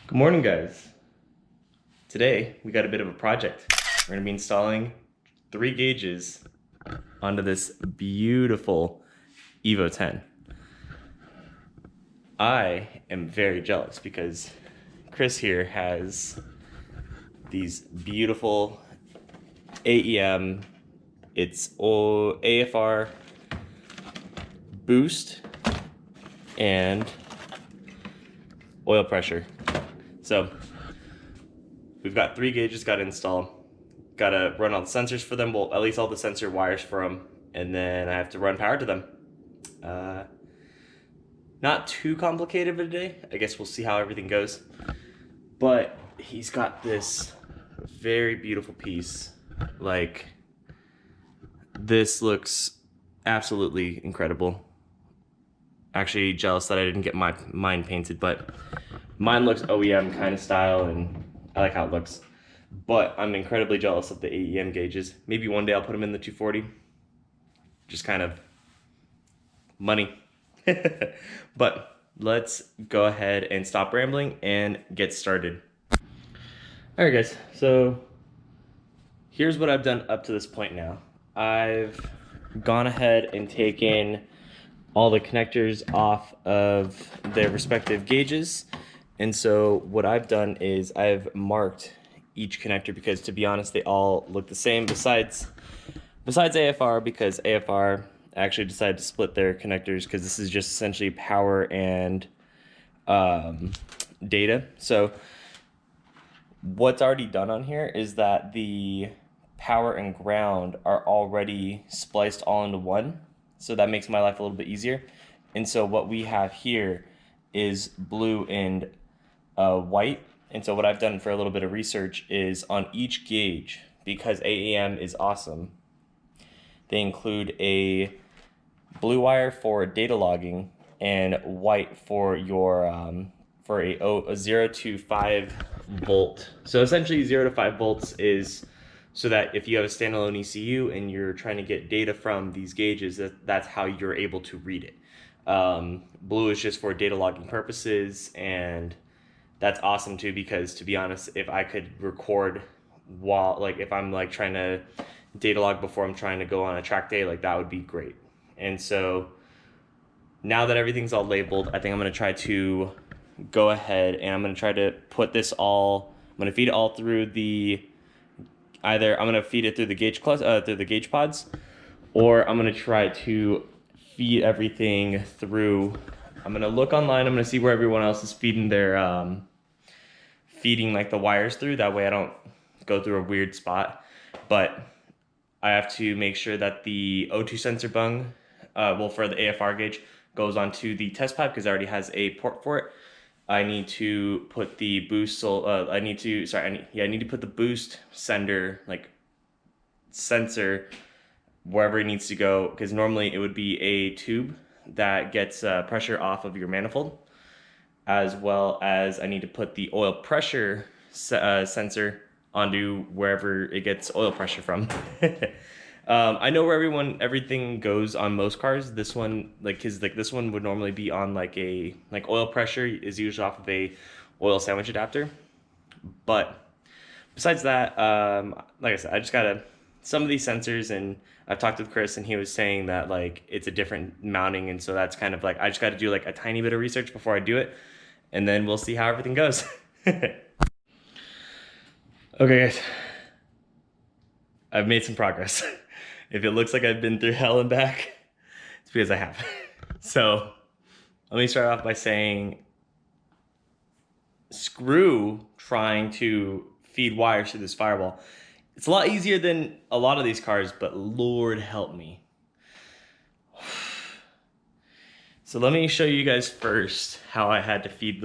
Good morning, guys. Today we got a bit of a project. We're gonna be installing 3 gauges onto this beautiful Evo 10. I am very jealous because Chris here has these beautiful AEM, it's AFR boost and oil pressure. So we've got 3 gauges got to install, got to run all the sensors for them, well, at least all the sensor wires for them, and then I have to run power to them. Not too complicated of a day. I guess we'll see how everything goes. But he's got this very beautiful piece. Like, this looks absolutely incredible. Actually jealous that I didn't get mine painted, but mine looks OEM kind of style and I like how it looks. But I'm incredibly jealous of the AEM gauges. Maybe one day I'll put them in the 240. Just kind of money. But let's go ahead and stop rambling and get started. All right, guys, so here's what I've done up to this point now. I've gone ahead and taken all the connectors off of their respective gauges. And so what I've done is I've marked each connector because, to be honest, they all look the same besides AFR, because AFR actually decided to split their connectors because this is just essentially power and data. So what's already done on here is that the power and ground are already spliced all into one. So that makes my life a little bit easier. And so what we have here is blue and white. And so what I've done for a little bit of research is on each gauge, because AEM is awesome, they include a blue wire for data logging and white for your for a 0 to 5 volt. So essentially 0 to 5 volts is so that if you have a standalone ECU and you're trying to get data from these gauges, that's how you're able to read it. Blue is just for data logging purposes, and that's awesome too, because, to be honest, if I could record while, like, if I'm like trying to data log before I'm trying to go on a track day, like, that would be great. And so now that everything's all labeled, I think I'm going to try to go ahead and I'm going to try to put this all, I'm going to feed it all through the, either I'm going to feed it through the gauge through the gauge pods, or I'm going to try to feed everything through, I'm going to look online, I'm going to see where everyone else is feeding their, feeding like the wires through, that way I don't go through a weird spot. But I have to make sure that the O2 sensor bung, well, for the AFR gauge, goes onto the test pipe because it already has a port for it. I need to put the boost, I need to put the boost sender, like, sensor wherever it needs to go, because normally it would be a tube that gets pressure off of your manifold, as well as I need to put the oil pressure sensor onto wherever it gets oil pressure from. I know where everything goes on most cars. This one, this one would normally be on like oil pressure is usually off of a oil sandwich adapter. But besides that, like I said, I just gotta, some of these sensors, and I've talked with Chris and he was saying that like it's a different mounting, and so that's kind of like, I just got to do like a tiny bit of research before I do it, and then we'll see how everything goes. Okay, guys, I've made some progress. If it looks like I've been through hell and back, it's because I have. So let me start off by saying, screw trying to feed wires through this firewall. It's a lot easier than a lot of these cars, but Lord help me. So let me show you guys first how I had to feed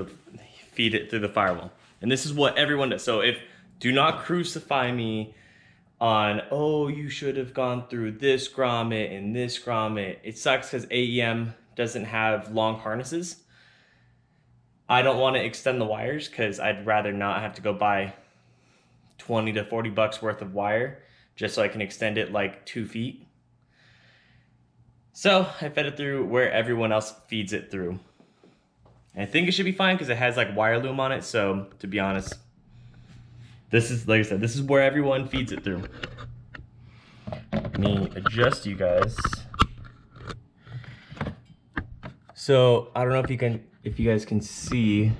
it through the firewall. And this is what everyone does. So do not crucify me on, oh, you should have gone through this grommet and this grommet. It sucks because AEM doesn't have long harnesses. I don't want to extend the wires because I'd rather not have to go buy 20 to 40 bucks worth of wire just so I can extend it like 2 feet. So I fed it through where everyone else feeds it through. And I think it should be fine because it has like wire loom on it. So to be honest, this is, like I said, this is where everyone feeds it through. Let me adjust you guys. So I don't know if you guys can see,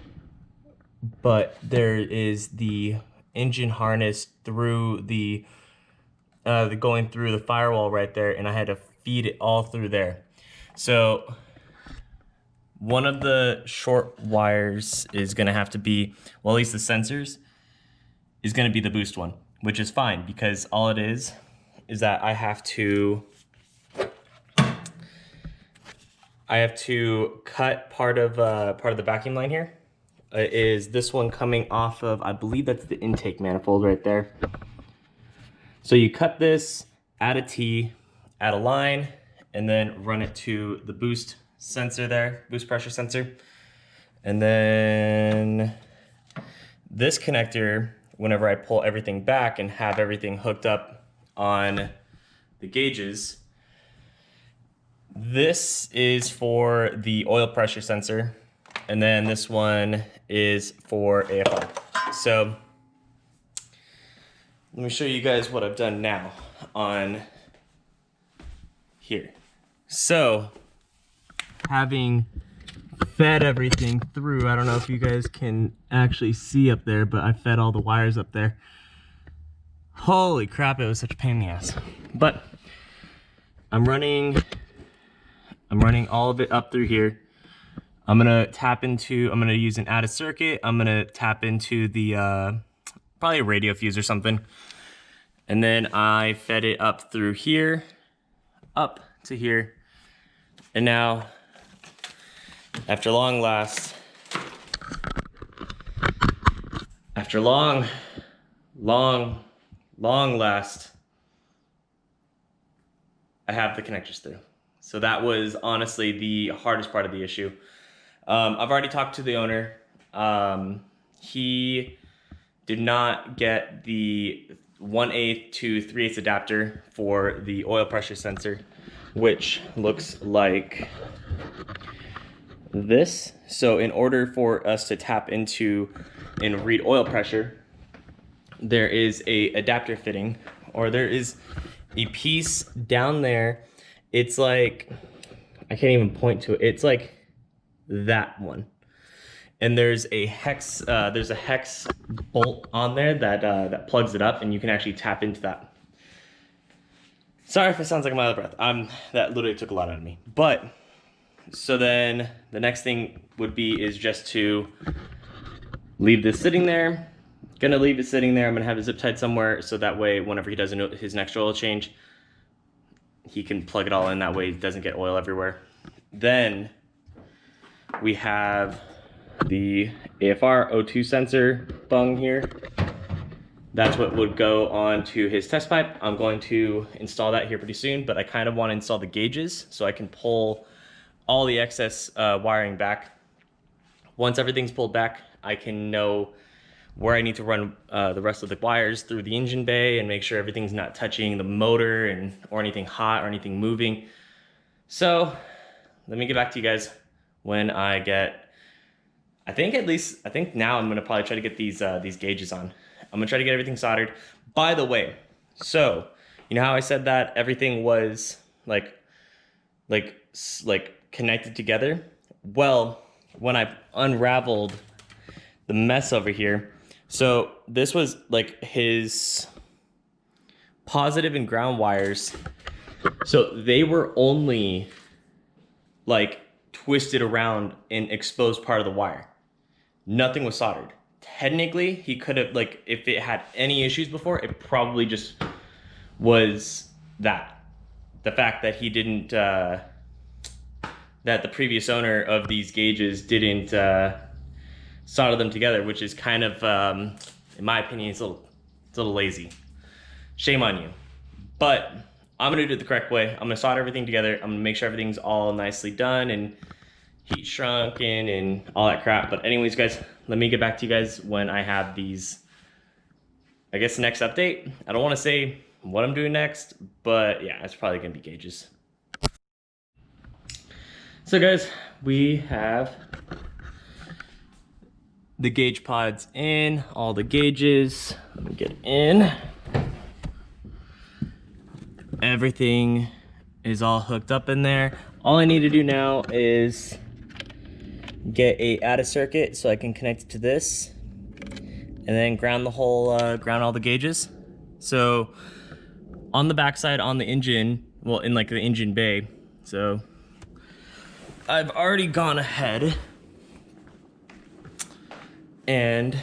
but there is the engine harness through the going through the firewall right there, and I had to feed it all through there. So one of the short wires is gonna have to be, well, at least the sensors, is gonna be the boost one, which is fine because all it is that I have to cut part of the vacuum line here. Is this one coming off of, I believe that's the intake manifold right there. So you cut this, add a T, add a line, and then run it to the boost sensor there, boost pressure sensor. And then this connector, whenever I pull everything back and have everything hooked up on the gauges, this is for the oil pressure sensor, and then this one is for AFR. So let me show you guys what I've done now on here. So having fed everything through, I don't know if you guys can actually see up there, but I fed all the wires up there. Holy crap, it was such a pain in the ass. But I'm running all of it up through here. I'm gonna use an added circuit. I'm gonna tap into the, probably a radio fuse or something. And then I fed it up through here, up to here. And now, after long last, I have the connectors through. So that was honestly the hardest part of the issue. I've already talked to the owner. He did not get the 1/8 to 3/8 adapter for the oil pressure sensor, which looks like this. So in order for us to tap into and read oil pressure, there is a adapter fitting, or there is a piece down there. It's like, I can't even point to it. It's like that one. And there's a hex bolt on there that plugs it up, and you can actually tap into that. Sorry if it sounds like I'm out of breath. That literally took a lot out of me. But so then the next thing is just to leave this sitting there. Gonna leave it sitting there. I'm gonna have it zip tied somewhere so that way whenever he does his next oil change, he can plug it all in, that way it doesn't get oil everywhere. Then we have the AFR O2 sensor bung here. That's what would go onto his test pipe. I'm going to install that here pretty soon, but I kind of want to install the gauges so I can pull all the excess wiring back. Once everything's pulled back, I can know where I need to run the rest of the wires through the engine bay and make sure everything's not touching the motor or anything hot or anything moving. So let me get back to you guys when I get, I think now I'm gonna probably try to get these gauges on. I'm gonna try to get everything soldered. By the way, so you know how I said that everything was like connected together? Well, when I unraveled the mess over here, so this was like his positive and ground wires. So they were only like twisted around an exposed part of the wire. Nothing was soldered. Technically, he could have, like, if it had any issues before, it probably just was that. The fact that he didn't, that the previous owner of these gauges didn't solder them together, which is kind of, in my opinion, it's a little lazy. Shame on you. But I'm gonna do it the correct way. I'm gonna solder everything together. I'm gonna make sure everything's all nicely done and heat shrunken and all that crap. But anyways, guys, let me get back to you guys when I have these, I guess, next update. I don't want to say what I'm doing next, but yeah, it's probably gonna be gauges. So guys, we have the gauge pod's in, all the gauges. Let me get in. Everything is all hooked up in there. All I need to do now is get a out of circuit so I can connect it to this, and then ground the whole, ground all the gauges. So on the backside on the engine, well, in like the engine bay. So I've already gone ahead and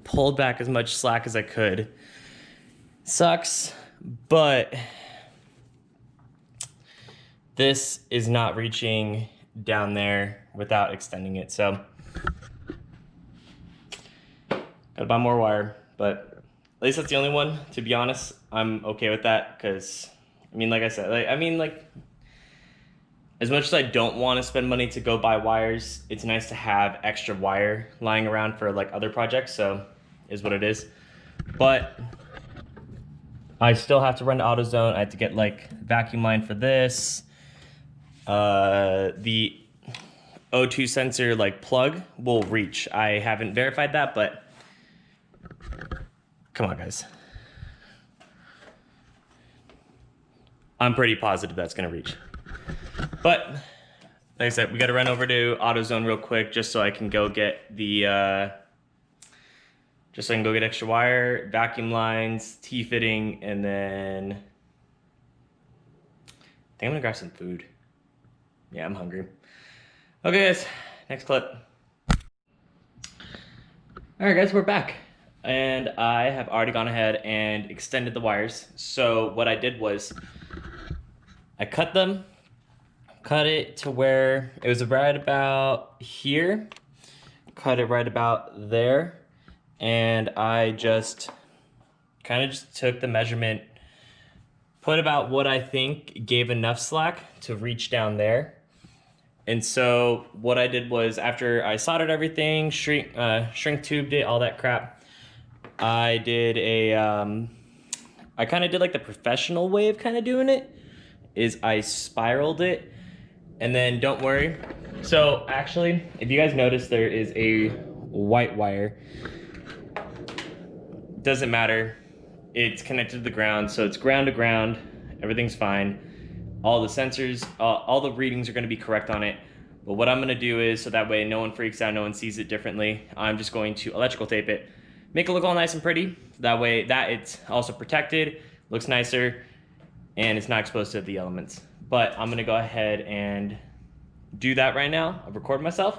pulled back as much slack as I could. Sucks, but this is not reaching down there without extending it. So gotta buy more wire, but at least that's the only one. To be honest, I'm okay with that because, I mean, like I said, as much as I don't want to spend money to go buy wires, it's nice to have extra wire lying around for like other projects, so is what it is. But I still have to run to AutoZone. I have to get like vacuum line for this. The O2 sensor like plug will reach. I haven't verified that, but come on guys. I'm pretty positive that's gonna reach. But like I said, we gotta run over to AutoZone real quick just so I can go get the just so I can go get extra wire, vacuum lines, T-fitting, and then I think I'm gonna grab some food. Yeah, I'm hungry. Okay guys, next clip. Alright guys, we're back. And I have already gone ahead and extended the wires. So what I did was I cut it to where it was right about here, cut it right about there, and I just kind of just took the measurement, put about what I think gave enough slack to reach down there. And so what I did was, after I soldered everything, shrink tubed it, all that crap, I did a I kind of did like the professional way of kind of doing it, is I spiraled it. And then don't worry. So actually, if you guys notice, there is a white wire. Doesn't matter. It's connected to the ground, so it's ground to ground. Everything's fine. All the sensors, all the readings are going to be correct on it. But what I'm going to do is, so that way no one freaks out, no one sees it differently, I'm just going to electrical tape it, make it look all nice and pretty. That way that it's also protected, looks nicer, and it's not exposed to the elements. But I'm gonna go ahead and do that right now. I'll record myself,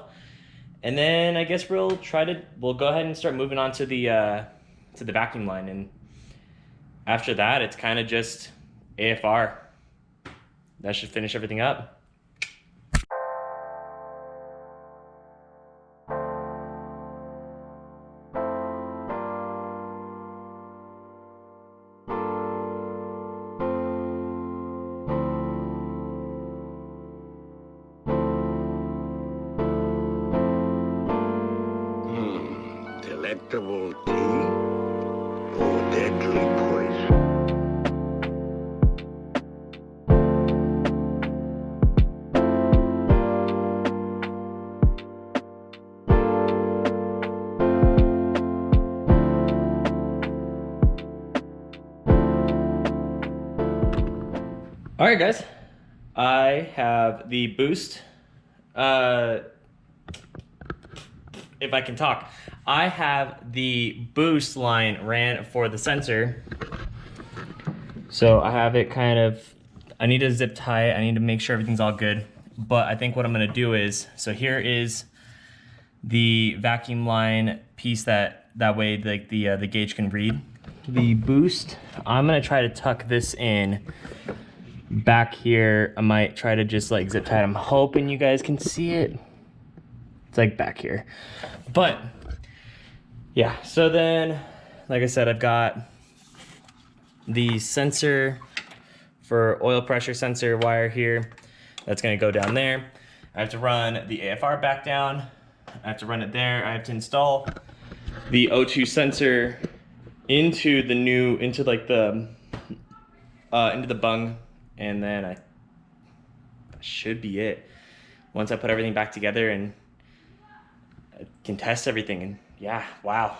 and then I guess we'll go ahead and start moving on to the vacuum line. And after that, it's kind of just AFR. That should finish everything up. Delectable tea or deadly poison? All right, guys. I have the boost. If I can talk. I have the boost line ran for the sensor. So I have it kind of, I need to zip tie it. I need to make sure everything's all good. But I think what I'm gonna do is, so here is the vacuum line piece that way like the gauge can read. The boost, I'm gonna try to tuck this in back here. I might try to just like zip tie it. I'm hoping you guys can see it. It's like back here. But yeah, so then, like I said, I've got the sensor for oil pressure sensor wire here. That's gonna go down there. I have to run the AFR back down. I have to run it there. I have to install the O2 sensor into the new, into the bung, and then that should be it. Once I put everything back together, and I can test everything, and yeah, wow.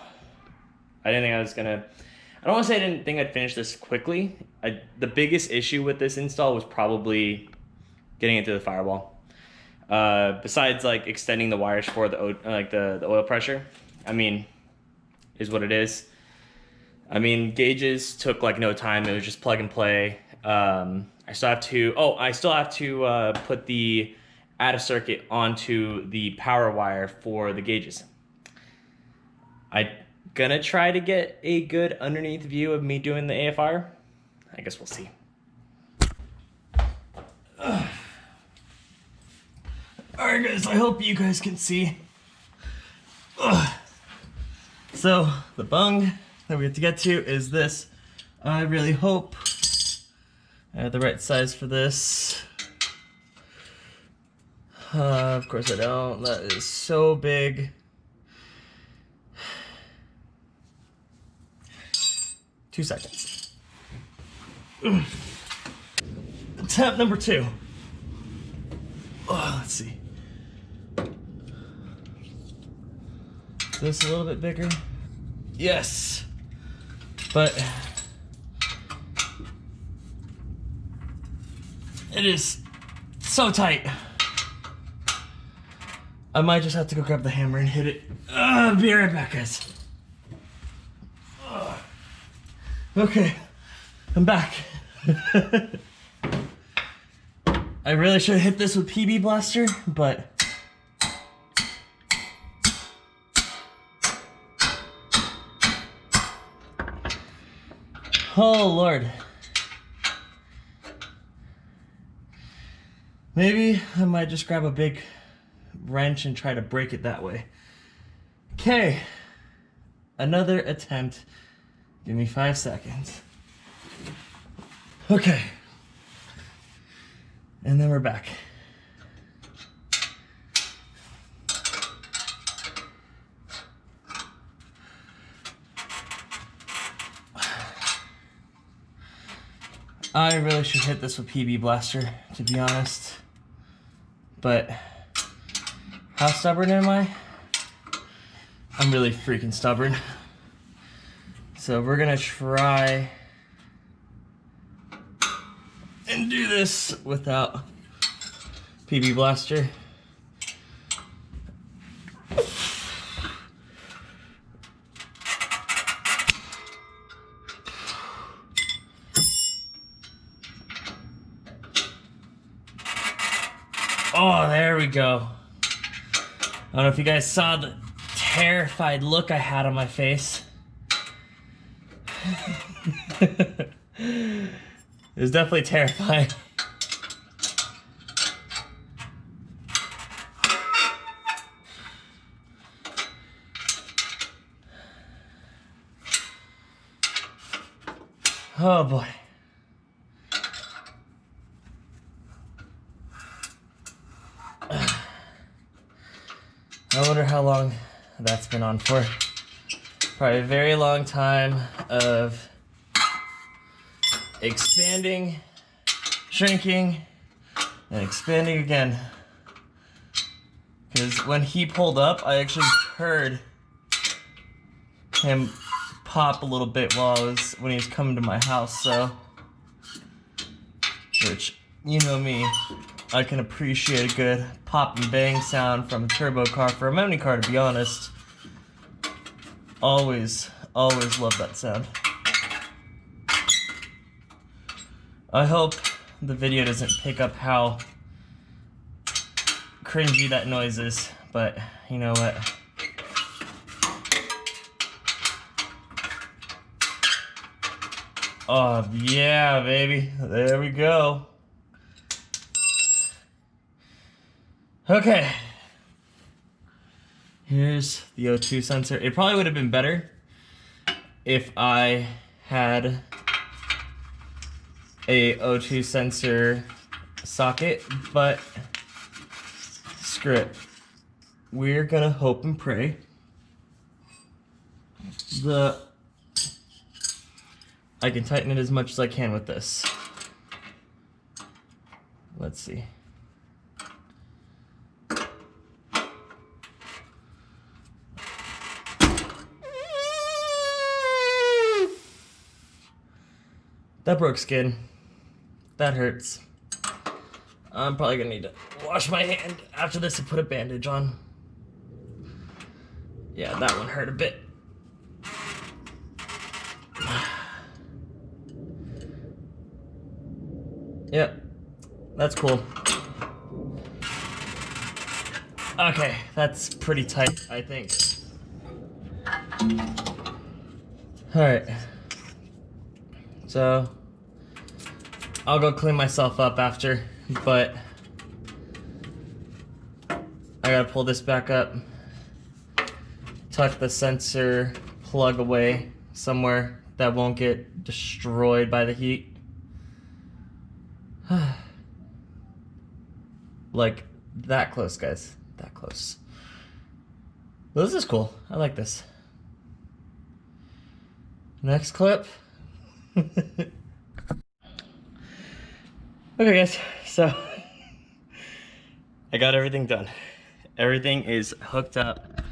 I didn't think I was gonna, I don't want to say I didn't think I'd finish this quickly. The biggest issue with this install was probably getting it to the firewall. Besides like extending the wires for the oil pressure, I mean, is what it is. I mean, gauges took like no time. It was just plug and play. I still have to put the out of circuit onto the power wire for the gauges. I'm gonna try to get a good underneath view of me doing the AFR. I guess we'll see. Alright guys, I hope you guys can see. So, the bung that we have to get to is this. I really hope I have the right size for this. Of course I don't. That is so big. 2 seconds. Attempt number 2. Let's see. Is this a little bit bigger? Yes. But it is so tight. I might just have to go grab the hammer and hit it. Be right back, guys. Okay, I'm back. I really should have hit this with PB Blaster, but oh Lord. Maybe I might just grab a big wrench and try to break it that way. Okay, another attempt. Give me 5 seconds. Okay. And then we're back. I really should hit this with PB Blaster, to be honest. But how stubborn am I? I'm really freaking stubborn. So we're gonna try and do this without PB Blaster. Oh, there we go. I don't know if you guys saw the terrified look I had on my face. It was definitely terrifying. Oh boy. I wonder how long that's been on for. Probably a very long time of expanding, shrinking, and expanding again. Because when he pulled up, I actually heard him pop a little bit when he was coming to my house, so, which, you know me, I can appreciate a good pop and bang sound from a turbo car for a memory car, to be honest. Always love that sound. I hope the video doesn't pick up how cringy that noise is, but you know what? Oh yeah, baby, there we go. Okay, here's the O2 sensor. It probably would have been better if I had a O2 sensor socket, but screw it. We're gonna hope and pray. I can tighten it as much as I can with this. Let's see. That broke skin. That hurts. I'm probably gonna need to wash my hand after this and put a bandage on. Yeah, that one hurt a bit. Yep, that's cool. Okay, that's pretty tight, I think. Alright. So, I'll go clean myself up after, but I gotta pull this back up, tuck the sensor plug away somewhere that won't get destroyed by the heat. Like that close, guys. That close. Well, this is cool. I like this. Next clip. Okay, guys. So I got everything done. Everything is hooked up.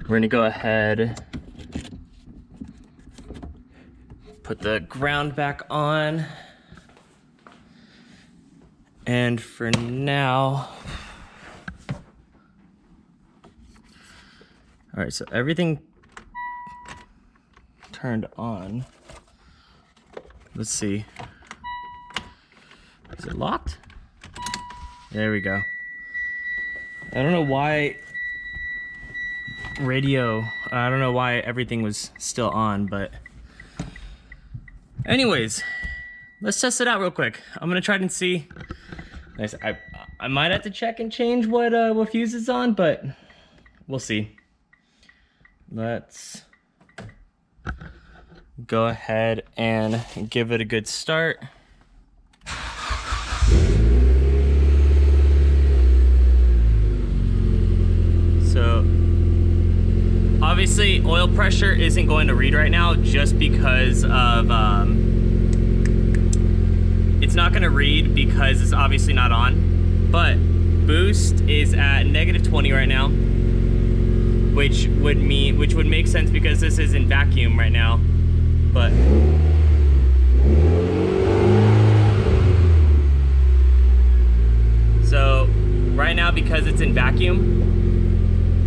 We're gonna go ahead, put the ground back on. And for now, all right, so everything turned on. Let's see. Is it locked? There we go. I don't know why I don't know why everything was still on, but anyways, let's test it out real quick. I'm gonna try it and see. Nice. I might have to check and change what fuse is on, but we'll see. Let's go ahead and give it a good start. So obviously oil pressure isn't going to read right now just because of it's not going to read because it's obviously not on, but boost is at -20 right now, which would make sense because this is in vacuum right now. But so right now, because it's in vacuum,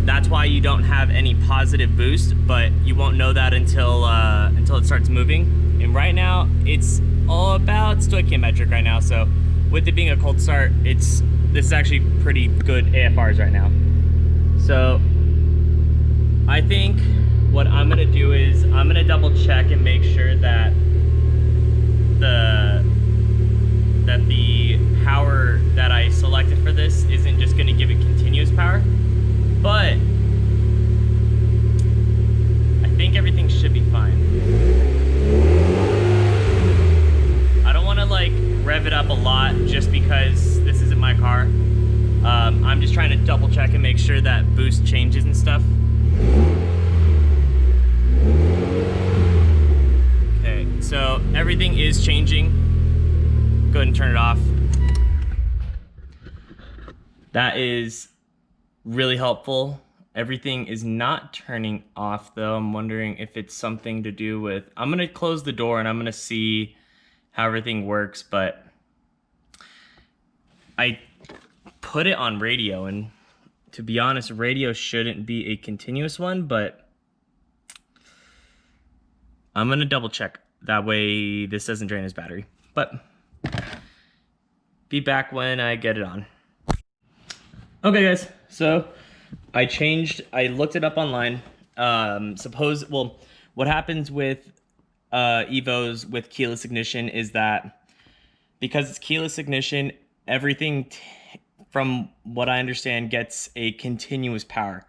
that's why you don't have any positive boost, but you won't know that until it starts moving. And right now it's all about stoichiometric right now, so with it being a cold start, this is actually pretty good AFRs right now. So I think what I'm gonna do is I'm gonna double check and make sure that the power that I selected for this isn't just gonna give it continuous power, but I think everything should be fine. I don't want to like rev it up a lot just because this isn't my car. I'm just trying to double check and make sure that boost changes and stuff. Okay, so everything is changing. Go ahead and turn it off. That is really helpful. Everything is not turning off though. I'm wondering if it's something to do with, I'm gonna close the door and I'm gonna see how everything works, but I put it on radio, and to be honest, radio shouldn't be a continuous one, but I'm gonna double check. That way this doesn't drain his battery, but be back when I get it on. Okay guys, so I looked it up online. What happens with Evos with keyless ignition is that because it's keyless ignition, everything from what I understand gets a continuous power.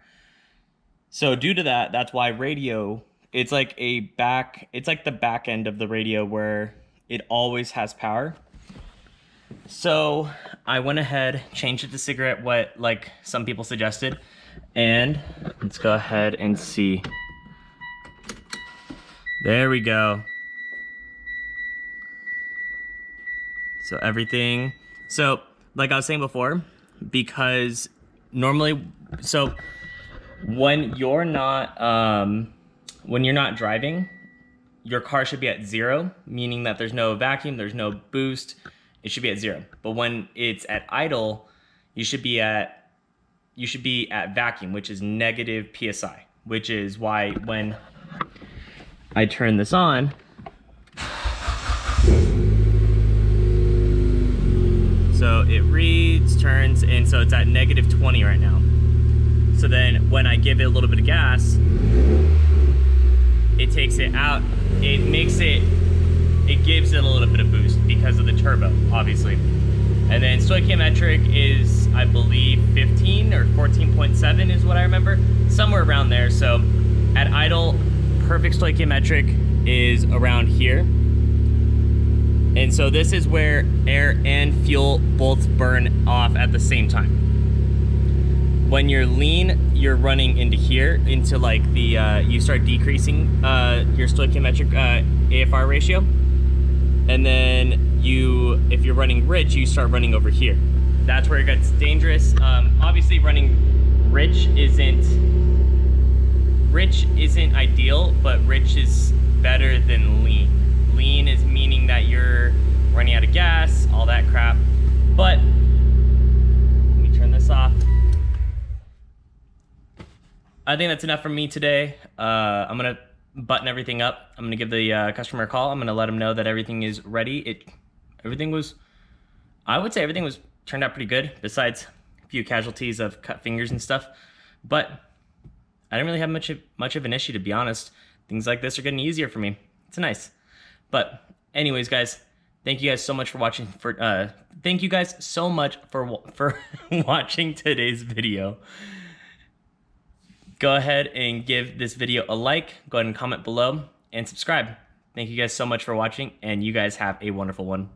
So due to that, that's why radio, it's like the back end of the radio where it always has power. So I went ahead, changed it to cigarette, what like some people suggested, and let's go ahead and see. There we go. So everything, so like I was saying before, because normally, so when you're not driving, your car should be at 0, meaning that there's no vacuum, there's no boost. It should be at 0. But when it's at idle, you should be at vacuum, which is negative PSI, which is why when I turn this on, so it reads, turns, and so it's at negative 20 right now. So then when I give it a little bit of gas, it takes it out, it gives it a little bit of boost because of the turbo, obviously. And then stoichiometric is, I believe, 15 or 14.7 is what I remember, somewhere around there. So at idle, perfect stoichiometric is around here. And so this is where air and fuel both burn off at the same time. When you're lean, you're running into here, into like the, you start decreasing your stoichiometric AFR ratio. And then if you're running rich, you start running over here. That's where it gets dangerous. Obviously running rich isn't ideal, but rich is better than lean. Lean is meaning that you're running out of gas, all that crap. But let me turn this off. I think that's enough for me today. I'm gonna button everything up. I'm gonna give the customer a call. I'm gonna let them know that everything is ready. I would say everything turned out pretty good, besides a few casualties of cut fingers and stuff. But I didn't really have much of an issue, to be honest. Things like this are getting easier for me. It's nice. But anyways, guys, thank you guys so much for watching. Thank you guys so much for watching today's video. Go ahead and give this video a like. Go ahead and comment below and subscribe. Thank you guys so much for watching, and you guys have a wonderful one.